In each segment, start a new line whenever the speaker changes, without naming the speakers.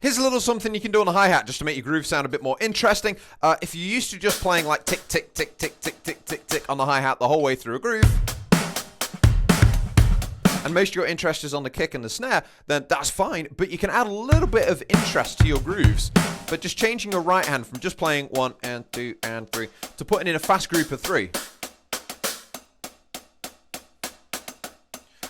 Here's a little something you can do on the hi-hat just to make your groove sound a bit more interesting. If you're used to just playing like tick, tick, tick, tick, tick, tick, tick, tick on the hi-hat the whole way through a groove, and most of your interest is on the kick and the snare, then that's fine. But you can add a little bit of interest to your grooves, but just changing your right hand from just playing 1 and 2 and 3 to putting in a fast group of 3.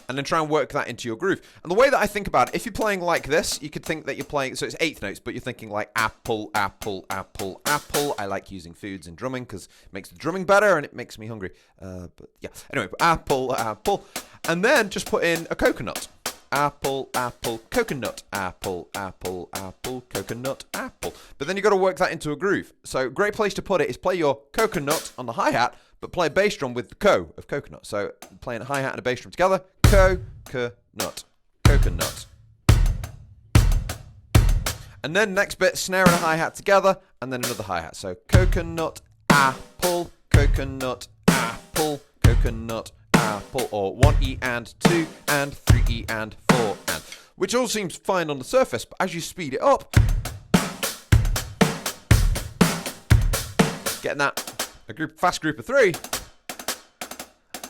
And then try and work that into your groove. And the way that I think about it, if you're playing like this, you could think that you're playing, so it's 8th notes, but you're thinking like apple, apple, apple, apple. I like using foods in drumming because it makes the drumming better and it makes me hungry. But yeah, anyway, apple, apple. And then just put in a coconut. Apple, apple, coconut, apple, apple, apple, coconut, apple. But then you've got to work that into a groove. So great place to put it is play your coconut on the hi-hat, but play a bass drum with the co of coconut. So playing a hi-hat and a bass drum together. Coconut, coconut. And then next bit, snare and a hi-hat together, and then another hi-hat. So coconut, apple, coconut, apple, coconut, apple, or 1E and 2 and 3E and 4 and. Which all seems fine on the surface, but as you speed it up, getting that fast group of 3,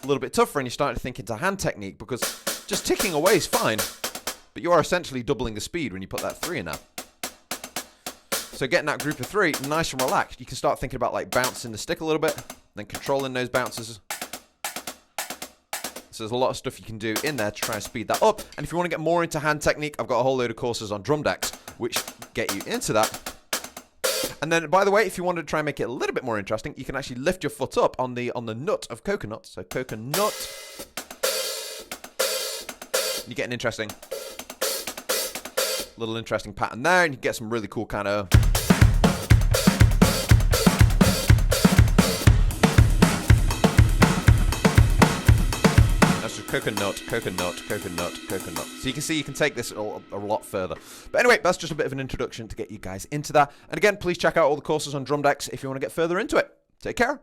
a little bit tougher, and you're starting to think into hand technique, because just ticking away is fine, but you are essentially doubling the speed when you put that 3 in there. So getting that group of 3 nice and relaxed, you can start thinking about like bouncing the stick a little bit, then controlling those bounces. So there's a lot of stuff you can do in there to try and speed that up. And if you want to get more into hand technique, I've got a whole load of courses on Drumdex which get you into that. And then, by the way, if you want to try and make it a little bit more interesting, you can actually lift your foot up on the nut of coconut. So coconut. You get an interesting, little interesting pattern there, and you get some really cool kind of. That's just coconut, coconut, coconut, coconut. So you can see you can take this a lot further. But anyway, that's just a bit of an introduction to get you guys into that. And again, please check out all the courses on Drumdex if you want to get further into it. Take care.